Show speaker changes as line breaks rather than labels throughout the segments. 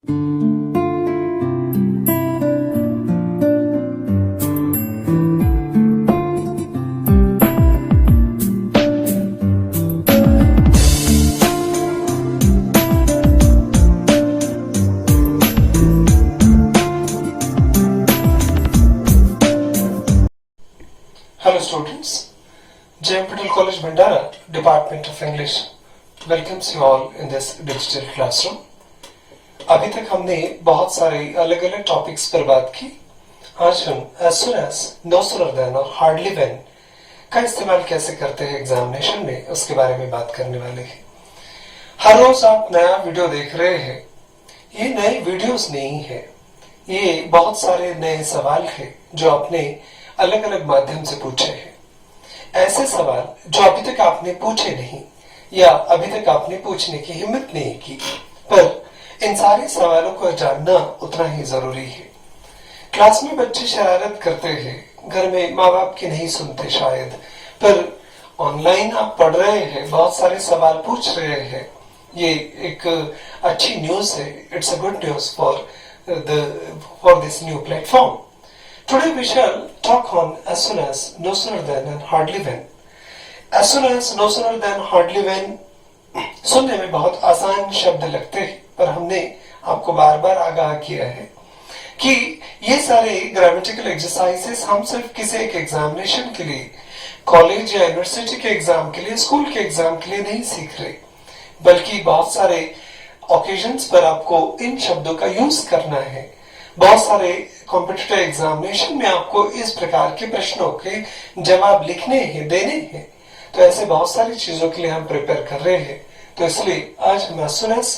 Hello students, JM Patel College Bhandara, Department of English welcomes you all in this digital classroom. अभी तक हमने बहुत सारे अलग अलग टॉपिक्स पर बात की। आज हम as soon as, no sooner than और hardly when का इस्तेमाल कैसे करते हैं एग्जामिनेशन में, उसके बारे में बात करने वाले हैं। हर रोज आप नया वीडियो देख रहे हैं। ये नए वीडियोस नहीं है, ये बहुत सारे नए सवाल है जो आपने अलग अलग माध्यम से पूछे हैं। ऐसे सवाल जो अभी तक आपने पूछे नहीं या अभी तक आपने पूछने की हिम्मत नहीं की, पर इन सारे सवालों को जानना उतना ही जरूरी है। क्लास में बच्चे शरारत करते हैं, घर में माँ बाप की नहीं सुनते शायद, पर ऑनलाइन आप पढ़ रहे हैं, बहुत सारे सवाल पूछ रहे हैं। ये एक अच्छी न्यूज है। It's a good news for this new platform. Today we shall talk on as soon as, no sooner than and hardly when. As soon as, no sooner than, hardly when सुनने में बहुत आसान शब्द लगते हैं, पर हमने आपको बार बार आगाह किया है कि ये सारे ग्रामेटिकल एक्सरसाइजेस हम सिर्फ किसी एक एग्जामिनेशन के लिए, कॉलेज या यूनिवर्सिटी के एग्जाम के लिए, स्कूल के एग्जाम के लिए नहीं सीख रहे, बल्कि बहुत सारे ओकेजन्स पर आपको इन शब्दों का यूज करना है। बहुत सारे कॉम्पिटिटिव एग्जामिनेशन में आपको इस प्रकार के प्रश्नों के जवाब लिखने हैं, देने हैं। तो ऐसे बहुत सारी चीजों के लिए हम प्रिपेयर कर रहे हैं। तो इसलिए आज हम as soon as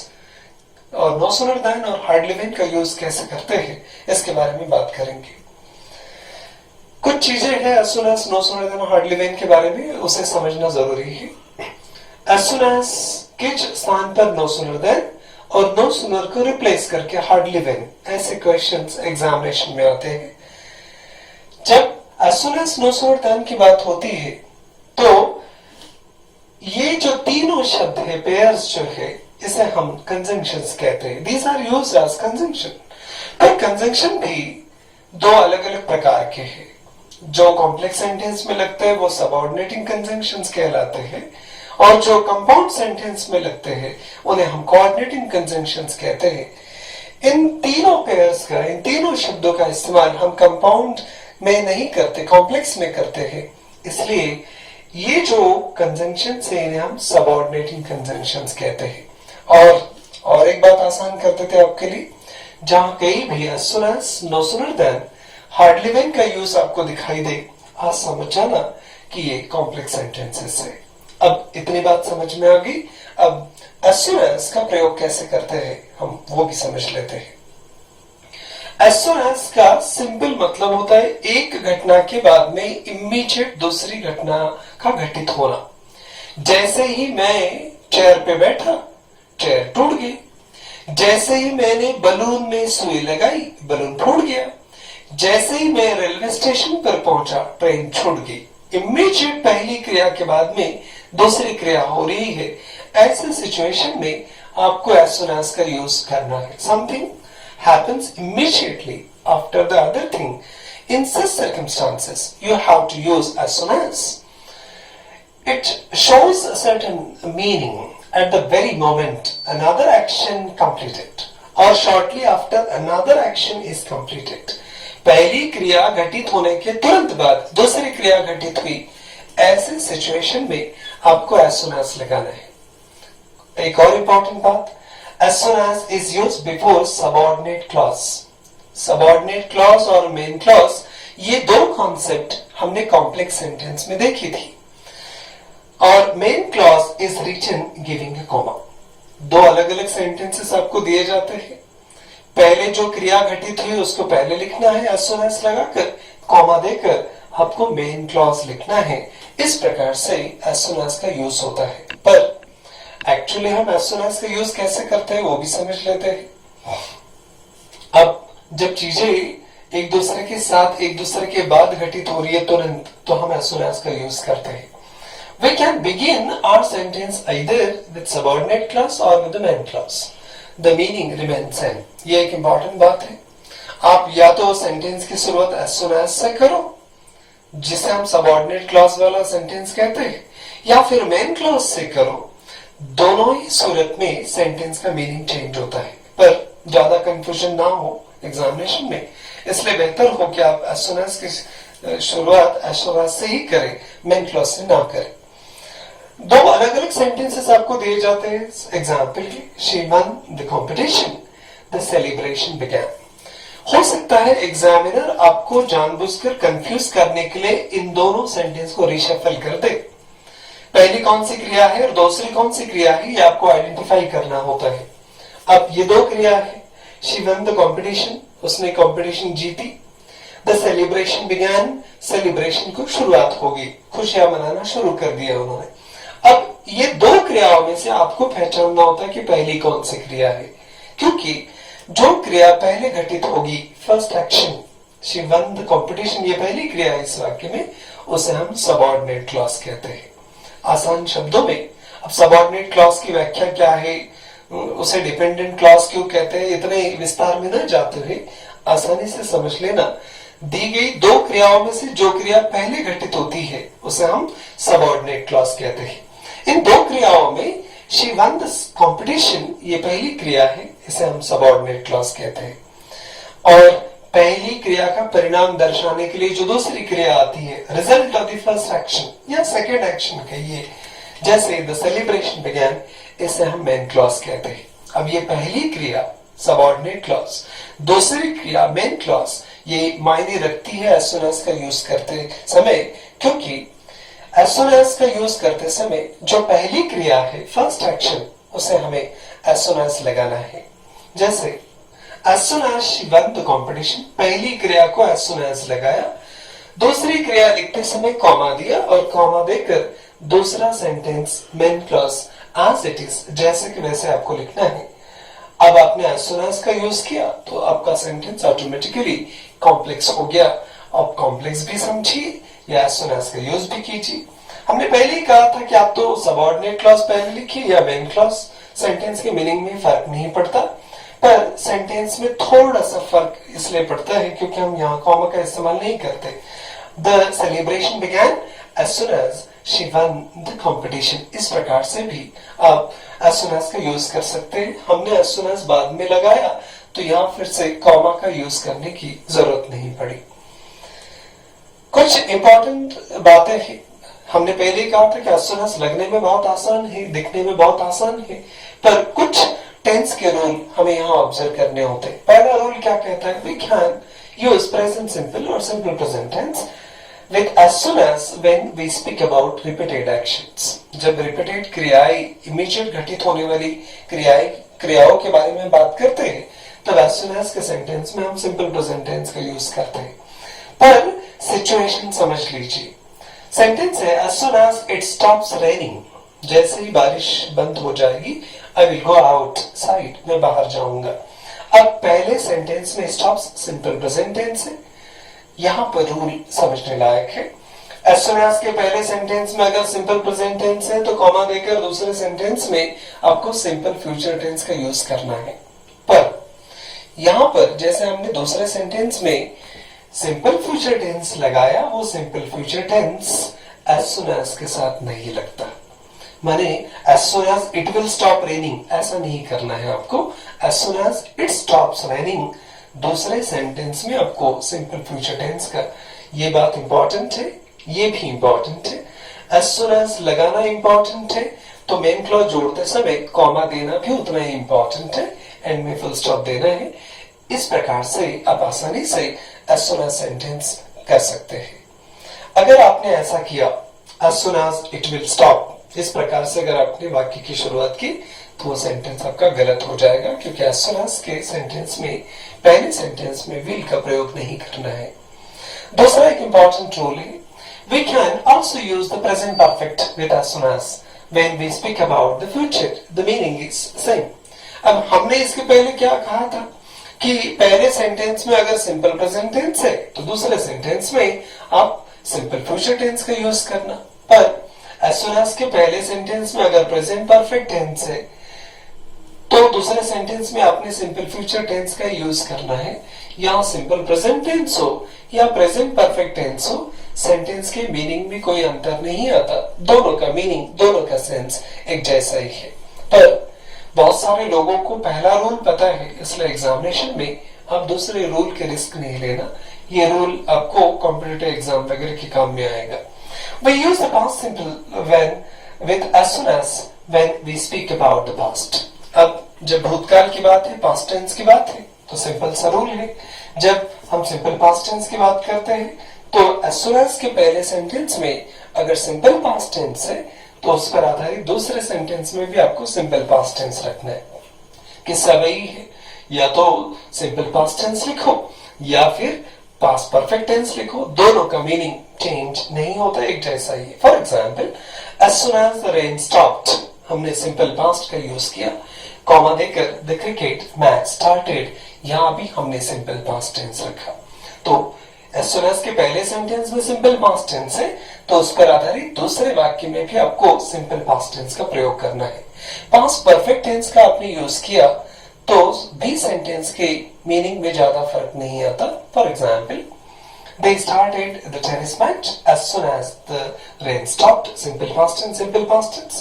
और no sooner than और hardly when का यूज कैसे करते हैं, इसके बारे में बात करेंगे। कुछ चीजें हैं as soon as, no sooner than और hardly when के बारे में, उसे समझना जरूरी है। as soon as के स्थान पर no sooner than और नो सूनर को रिप्लेस करके हार्डली वेन, ऐसे क्वेश्चंस एग्जामिनेशन में आते हैं। जब as soon as, no sooner than की बात होती है, तो ये जो तीनों शब्द है, पेयर्स जो है, इसे हम कंजंक्शंस कहते हैं। These are used as conjunction. पर कंजंक्शन भी दो अलग अलग प्रकार के हैं। जो कॉम्प्लेक्स सेंटेंस में लगते हैं वो सबऑर्डिनेटिंग कंजंक्शंस कहलाते हैं, और जो कंपाउंड सेंटेंस में लगते हैं उन्हें हम कोऑर्डिनेटिंग कंजंक्शंस कहते हैं। इन तीनों पेयर्स का, इन तीनों शब्दों का इस्तेमाल हम कंपाउंड में नहीं करते, कॉम्प्लेक्स में करते हैं। इसलिए ये जो कंजंक्शंस हैं इन्हें हम सबऑर्डिनेटिंग कंजंक्शंस कहते हैं। और एक बात आसान कर देते हैं आपके लिए, जहां कहीं भी as soon as, no sooner than, hardly when का यूज आपको दिखाई दे, आज समझ जाना कि ये कॉम्प्लेक्स सेंटेंसेस है। अब इतनी बात समझ में आ गई। अब as soon as का प्रयोग कैसे करते हैं हम वो भी समझ लेते हैं। as soon as का सिंपल मतलब होता है एक घटना के बाद में इमीडिएट दूसरी घटना का घटित होना। जैसे ही मैं चेयर पे बैठा, चेयर टूट गई। जैसे ही मैंने बलून में सुई लगाई, बलून फूट गया। जैसे ही मैं रेलवे स्टेशन पर पहुंचा, ट्रेन छूट गई। इमीडिएट पहली क्रिया के बाद में दूसरी क्रिया हो रही है। ऐसे सिचुएशन में आपको as soon as का यूज करना है। Something happens immediately after the other thing. In such circumstances, you have to use as soon as. It shows a certain meaning at the very moment another action completed, or shortly after another action is completed. पहली क्रिया घटित होने के तुरंत बाद दूसरी क्रिया घटित हुई। ऐसे सिचुएशन में आपको as soon as लगाना है। एक और इंपॉर्टेंट बात, as soon as is used before subordinate clause. Subordinate clause और मेन क्लॉज, ये दो कॉन्सेप्ट हमने कॉम्प्लेक्स सेंटेंस में देखी थी। और main clause is written giving a comma. दो अलग अलग सेंटेंसेस आपको दिए जाते हैं। पहले जो क्रिया घटित हुई उसको पहले लिखना है as soon as लगाकर, कॉमा देकर आपको मेन क्लॉज लिखना है। इस प्रकार से as soon as का यूज होता है। पर एक्चुअली हम as soon as का यूज कैसे करते हैं वो भी समझ लेते हैं। अब जब चीजें एक दूसरे के साथ, एक दूसरे के बाद घटित हो रही है तुरंत, तो हम as soon as का यूज करते हैं। We can begin our sentence either with subordinate clause or with the main clause. The meaning remain same. ये एक इंपॉर्टेंट बात है। आप या तो सेंटेंस की शुरुआत एज सुन एज से करो, जिसे हम सबऑर्डिनेट क्लॉज वाला सेंटेंस कहते हैं, या फिर मेन क्लॉज से करो। दोनों ही सूरत में सेंटेंस का मीनिंग चेंज होता है, पर ज्यादा कंफ्यूजन ना हो एग्जामिनेशन में, इसलिए बेहतर हो कि आप एज सुन एज की शुरुआत एज सुन एज से ही करें, मेन क्लॉज से ना करें। दो अलग अलग सेंटेंसेस आपको दिए जाते हैं एग्जाम्पल के। She won the competition, the celebration began. हो सकता है एग्जामिनर आपको जानबूझकर कंफ्यूज करने के लिए इन दोनों सेंटेंस को रिशफल कर दे। पहली कौन सी क्रिया है और दूसरी कौन सी क्रिया है, ये आपको आइडेंटिफाई करना होता है। अब ये दो क्रिया है, शी वन द कॉम्पिटिशन, उसने कॉम्पिटिशन जीती। द सेलिब्रेशन बिगैन, सेलिब्रेशन को शुरुआत होगी, खुशियां मनाना शुरू कर दिया उन्होंने। अब ये दो क्रियाओं में से आपको पहचानना होता है कि पहली कौन सी क्रिया है, क्योंकि जो क्रिया पहले घटित होगी, first action, she won the competition, ये पहली क्रिया है इस वाक्य में, उसे हम सबऑर्डिनेट क्लॉज कहते हैं। आसान शब्दों में, अब सबऑर्डिनेट क्लॉज की व्याख्या क्या है, उसे डिपेंडेंट क्लॉज क्यों कहते हैं, इतने विस्तार में न जाते हुए आसानी से समझ लेना। दी गई दो क्रियाओं में से जो क्रिया पहले घटित होती है, उसे हम सबऑर्डिनेट क्लॉज कहते हैं। इन दो क्रियाओं में शी वन द कॉम्पिटिशन, ये पहली क्रिया है, इसे हम सबऑर्डिनेट क्लॉज कहते हैं। और पहली क्रिया का परिणाम दर्शाने के लिए जो दूसरी क्रिया आती है, result of the first action या सेकेंड एक्शन कहिए, जैसे द सेलिब्रेशन बिगैन, इसे हम मेन क्लॉज कहते हैं। अब ये पहली क्रिया सबऑर्डिनेट क्लॉज, दूसरी क्रिया मेन क्लॉज, ये मायने रखती है एज सुन एज का यूज करते समय, क्योंकि एज सुन एज का यूज करते समय जो पहली क्रिया है, फर्स्ट एक्शन, उसे हमें एज सुन एज लगाना है। जैसे as soon as she won the competition, पहली क्रिया को एज सुन एज लगाया, दूसरी क्रिया लिखते समय कॉमा दिया और कॉमा देकर दूसरा sentence main clause as it is, जैसे कि वैसे आपको लिखना है। अब आपने एज सुन एज का यूज किया तो आपका सेंटेंस ऑटोमेटिकली कॉम्प्लेक्स हो गया। आप कॉम्प्लेक्स भी समझिए या एज सुन एज का यूज भी कीजिए। हमने पहले ही कहा था कि आप तो सबऑर्डिनेट क्लॉज पहले लिखिए या मेन क्लॉज, सेंटेंस के मीनिंग में फर्क नहीं पड़ता, पर सेंटेंस में थोड़ा सा फर्क इसलिए पड़ता है क्योंकि हम यहाँ कॉमा का इस्तेमाल नहीं करते। The celebration began as soon as she won the competition, इस प्रकार से भी आप एज सुन एज का यूज कर सकते हैं। हमने एज सुन एज बाद में लगाया तो यहाँ फिर से कॉमा का यूज करने की जरूरत नहीं पड़ी। कुछ इंपॉर्टेंट बातें हैं। हमने पहले ही कहा था कि एज सुन एज लगने में बहुत आसान है, दिखने में बहुत आसान है, पर कुछ टेंस के रूल हमें यहाँ ऑब्जर्व करने होते हैं। पहला रूल क्या कहता है, we can use present simple और simple present tense with as soon as when we speak about repeated actions। जब रिपीटेड क्रियाएं, इमीडिएट घटित होने वाली क्रियाओं के बारे में बात करते हैं, तब as soon as के सेंटेंस में हम सिंपल प्रेजेंट टेंस का यूज करते हैं। पर सिचुएशन समझ लीजिए, सेंटेंस है as soon as it stops raining, जैसे ही बारिश बंद हो जाएगी, I will go outside, मैं बाहर जाऊंगा। अब पहले सेंटेंस में स्टॉप्स सिंपल प्रेजेंट टेंस है, यहां पर रूल समझने लायक है। एज सुन एज के पहले सेंटेंस में अगर सिंपल प्रेजेंट टेंस है तो कॉमा देकर दूसरे सेंटेंस में आपको सिंपल फ्यूचर टेंस का यूज करना है। पर यहां पर जैसे हमने दूसरे सेंटेंस में सिंपल फ्यूचर टेंस लगाया, वो simple future tense as soon as के साथ नहीं लगता। माने as soon as it will stop raining, ऐसा नहीं करना है आपको। As soon as it stops raining, दूसरे सेंटेंस में आपको सिंपल फ्यूचर टेंस का, ये बात इंपॉर्टेंट है, ये भी इंपॉर्टेंट है। एज सुन एज लगाना इंपॉर्टेंट है, तो मेन क्लॉज जोड़ते समय कॉमा देना भी उतना ही इंपॉर्टेंट है, एंड में फुल स्टॉप देना है। इस प्रकार से आप आसानी से एज सुन एज सेंटेंस कर सकते हैं। अगर आपने ऐसा किया, as soon as it will stop, इस प्रकार से अगर आपने वाक्य की शुरुआत की, तो वो सेंटेंस आपका गलत हो जाएगा, क्योंकि एज सुन एज के सेंटेंस में पहले सेंटेंस में विल का प्रयोग नहीं करना है। दूसरा एक इंपॉर्टेंट रूल है, we can also use the present perfect with as soon as when we speak about the future, the meaning is same. अब हमने इसके पहले क्या कहा था कि पहले सेंटेंस में अगर सिंपल प्रेजेंट टेंस है तो दूसरे सेंटेंस में आप सिंपल फ्यूचर टेंस का यूज करना। पर एज सुन एज के पहले सेंटेंस में अगर प्रेजेंट परफेक्ट टेंस है तो तो दूसरे सेंटेंस में आपने सिंपल फ्यूचर टेंस का यूज करना है। यहाँ सिंपल प्रेजेंट टेंस हो या प्रेजेंट परफेक्ट टेंस हो, सेंटेंस के मीनिंग में कोई अंतर नहीं आता। दोनों का मीनिंग, दोनों का सेंस एक जैसा ही है। पर बहुत सारे लोगों को पहला रूल पता है, इसलिए एग्जामिनेशन में आप दूसरे रूल के रिस्क नहीं लेना। ये रूल आपको कॉम्पिटिटिव एग्जाम वगैरह के काम में आएगा। We use the past simple when with as soon as when we speak about the past. अब जब भूतकाल की बात है, पास्ट टेंस की बात है, तो सिंपल सा रूल है। जब हम सिंपल पास्ट टेंस की बात करते हैं तो as soon as के पहले सेंटेंस में अगर सिंपल पास्ट टेंस है तो उस पर आधारित दूसरे सेंटेंस में भी आपको सिंपल पास्ट टेंस रखना है। किस्सा वही है, या तो सिंपल पास्ट टेंस लिखो या फिर पास्ट परफेक्ट टेंस लिखो, दोनों का मीनिंग चेंज नहीं होता, एक जैसा ही है। For example, as soon as the rain stopped, हमने सिंपल पास्ट का यूज किया, कॉमा देकर the cricket match started, यहां भी हमने सिंपल पास्ट टेंस रखा। तो as soon as के पहले सेंटेंस में सिंपल पास्ट टेंस है तो उस पर आधारित दूसरे वाक्य में भी आपको सिंपल पास्ट टेंस का प्रयोग करना है। पास्ट परफेक्ट टेंस का आपने यूज किया तो भी सेंटेंस के मीनिंग में ज्यादा फर्क नहीं आता। For example, they started the tennis match as soon as the rain stopped, simple past tense, simple past tense.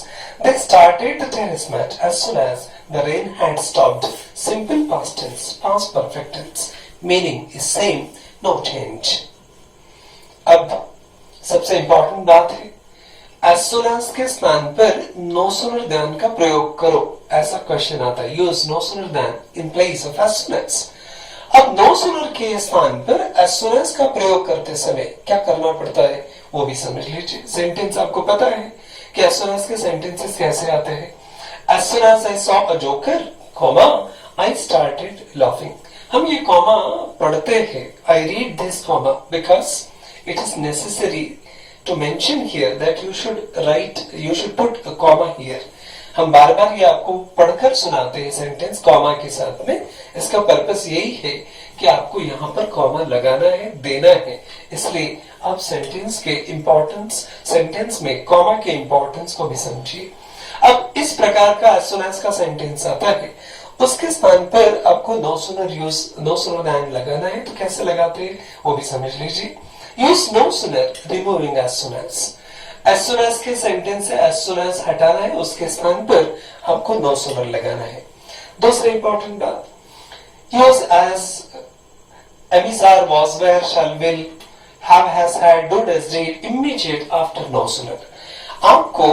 They started the tennis match as soon as the rain had stopped, simple past tense, past perfect tense. Meaning is same, no change. अब सबसे important बात है, as soon as के स्थान पर no sooner than का प्रयोग करो, ऐसा क्वेश्चन आता है। Use no sooner than in place of as soon as। अब no sooner के स्थान पर as soon as का प्रयोग करते समय क्या करना पड़ता है वो भी समझ लीजिए। सेंटेंस आपको पता है कि as soon as के सेंटेंसेस कैसे आते हैं। as soon as I saw a joker, comma, I started laughing। हम ये कॉमा पढ़ते हैं। I read this comma because it is necessary to mention here that you should put a comma here। हम बार बार ये आपको पढ़कर सुनाते हैं सेंटेंस कॉमा के साथ में। इसका पर्पस यही है कि आपको यहाँ पर कॉमा लगाना है, देना है। इसलिए आप सेंटेंस के इंपॉर्टेंस, सेंटेंस में कॉमा के इंपॉर्टेंस को भी समझिए। अब इस प्रकार का as soon as का सेंटेंस आता है, उसके स्थान पर आपको no sooner than लगाना है। तो कैसे लगाते हैं वो भी समझ लीजिए। Use no sooner removing as soon as। as soon as के सेंटेंस से as soon as हटाना है, उसके स्थान पर आपको no sooner लगाना है। दूसरी इंपॉर्टेंट बात, use as emissar was where shall will have has had do does did immediate after no sooner। आपको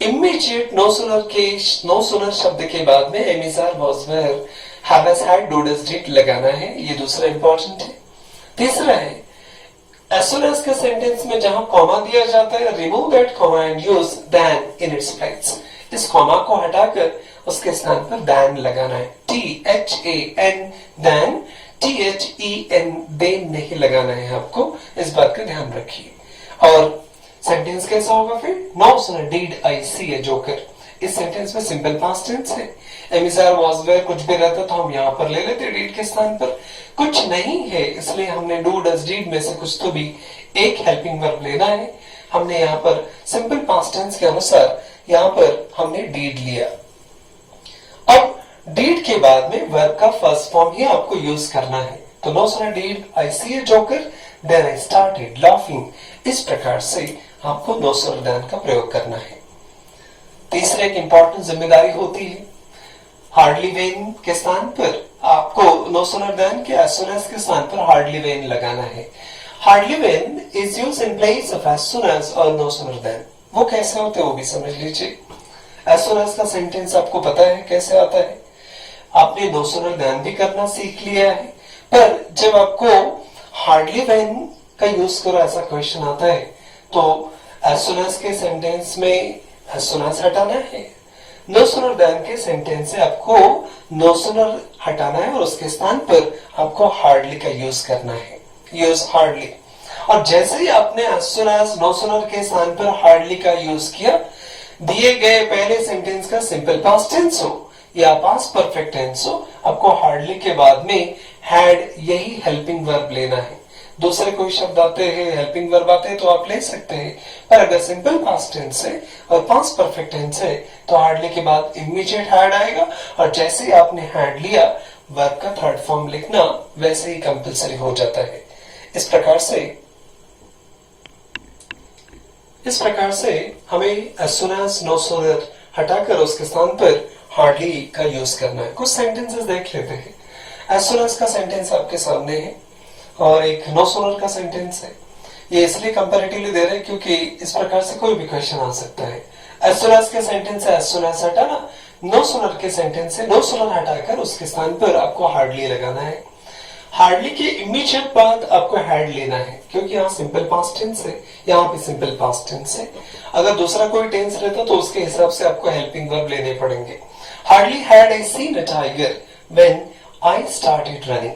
immediate no sooner के no sooner शब्द के बाद में emissar was where have has had do does did लगाना है। ये दूसरा इंपॉर्टेंट है। तीसरा है, as soon as के सेंटेंस में जहां कॉमा दिया जाता है, remove that comma and use than in its place। इस कॉमा को हटाकर उसके स्थान पर than लगाना है। THAN than, THEN then नहीं लगाना है आपको, इस बात का ध्यान रखिए। और सेंटेंस कैसा होगा फिर? No sooner did I see a joker। इस सेंटेंस में सिंपल पास्ट टेंस है। एमिसार was where कुछ भी रहता तो हम यहाँ पर ले लेते did के स्थान पर। कुछ नहीं है इसलिए हमने do does did में से कुछ तो भी एक हेल्पिंग वर्ब लेना है। हमने यहाँ पर सिंपल पास्ट टेंस के अनुसार यहाँ पर हमने did लिया। अब did के बाद में वर्ब का फर्स्ट फॉर्म ही आपको यूज करना है। तो no sooner did I see a joker then I started laughing। इस प्रकार से आपको no sooner than का प्रयोग करना है। तीसरे एक इंपॉर्टेंट जिम्मेदारी होती है, हार्डली वेन के स्थान पर आपको no sooner than के as soon as के स्थान पर हार्डली वेन लगाना है। Hardly when is used in place of as soon as और no sooner than। वो कैसे होते हैं वो भी समझ लीजिए। as soon as का सेंटेंस आपको पता है कैसे आता है, आपने no sooner than भी करना सीख लिया है। पर जब आपको हार्डली वेन का यूज करो ऐसा क्वेश्चन आता है तो as soon as के सेंटेंस में as soon as हटाना है। no sooner than के सेंटेंस से आपको no sooner हटाना है और उसके स्थान पर आपको hardly का यूज करना है। Use hardly। और जैसे ही आपने as soon as no sooner के स्थान पर hardly का यूज किया, दिए गए पहले सेंटेंस का सिंपल पास्ट टेंस हो या पास्ट परफेक्ट टेंस हो, आपको hardly के बाद में had यही हेल्पिंग वर्ब लेना है। दूसरे कोई शब्द आते हैं, हेल्पिंग वर्ब आते हैं तो आप ले सकते हैं, पर अगर सिंपल पास्ट टेंस है और पास्ट परफेक्ट टेंस है तो हार्डली के बाद इमीडिएट हैड आएगा, और जैसे ही आपने हैड लिया वर्ब का थर्ड फॉर्म लिखना वैसे ही कंपलसरी हो जाता है। इस प्रकार से हमें as soon as, no sooner हटाकर उसके स्थान पर हार्डली का यूज करना है। कुछ सेंटेंसेस देख लेते हैं। as soon as का सेंटेंस आपके सामने है और एक no sooner का सेंटेंस है। ये इसलिए कंपैरेटिवली दे रहे हैं क्योंकि इस प्रकार से कोई भी क्वेश्चन आ सकता है। as soon as के सेंटेंस है as soon as हटाना, no sooner के सेंटेंस है no sooner हटाकर उसके स्थान पर आपको हार्डली लगाना है। हार्डली के इमीडिएट बाद आपको हैड लेना है क्योंकि यहाँ सिंपल पास्ट टेंस है, यहाँ पे सिंपल पास्ट टेंस है। अगर दूसरा कोई टेंस रहता तो उसके हिसाब से आपको हेल्पिंग वर्ब लेने पड़ेंगे। Hardly had I seen a tiger when I started running.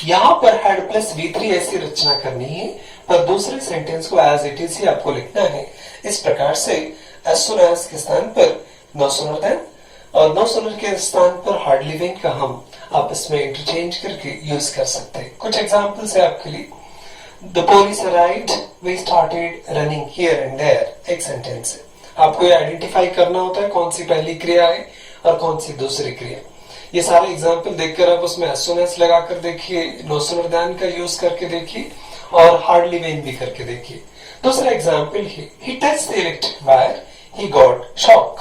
यहाँ पर हैड प्लस V3 ऐसी रचना करनी है, पर दूसरे सेंटेंस को एज इट इज ही आपको लिखना है। इस प्रकार से एज सुन एज के स्थान पर नो सूनर देन और नो सूनर के स्थान पर हार्डली व्हेन का हम आपस में इंटरचेंज करके यूज कर सकते हैं। कुछ एग्जांपल्स है आपके लिए। The police arrived, we started running here and there. एक सेंटेंस है। आपको ये आइडेंटिफाई करना होता है कौन सी पहली क्रिया है और कौन सी दूसरी क्रिया। ये सारे एग्जांपल देखकर आप उसमें as soon as लगाकर देखिए, नो सूनर देन का यूज करके देखिए और हार्डली व्हेन भी करके देखिए। दूसरा एग्जांपल है ही touched the electric wire, he got shock.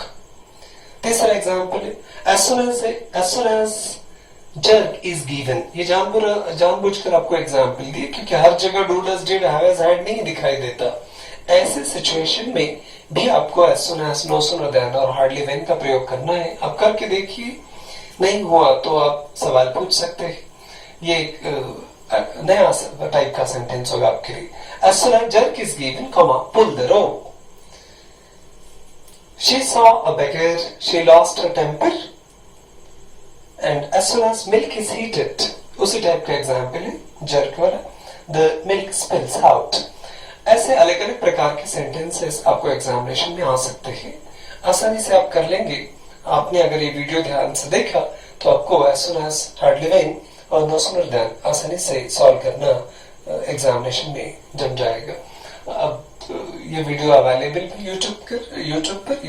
तीसरा एग्जांपल है as soon as jerk is given। ये जानबूझकर आपको एग्जांपल दिए क्योंकि हर जगह do does did have has had नहीं दिखाई देता। ऐसे सिचुएशन में भी आपको as soon as, no sooner than और hardly when का प्रयोग करना है। आप करके देखिए, नहीं हुआ तो आप सवाल पूछ सकते हैं। ये एक नया टाइप का सेंटेंस होगा आपके लिए। as soon as jerk is given, pull the rope। She saw a beggar, she lost her temper, and as soon as milk is heated, उसी टाइप का एग्जाम्पल है जर्क वाला, the milk spills out। ऐसे अलग अलग प्रकार के sentences आपको एग्जामिनेशन में आ सकते हैं, आसानी से आप कर लेंगे। आपने अगर ये वीडियो ध्यान से देखा तो आपको as soon as, hardly when और no sooner than आसानी से सॉल्व करना एग्जामिनेशन में जम जाएगा। अब ये वीडियो अवेलेबल यूट्यूब पर,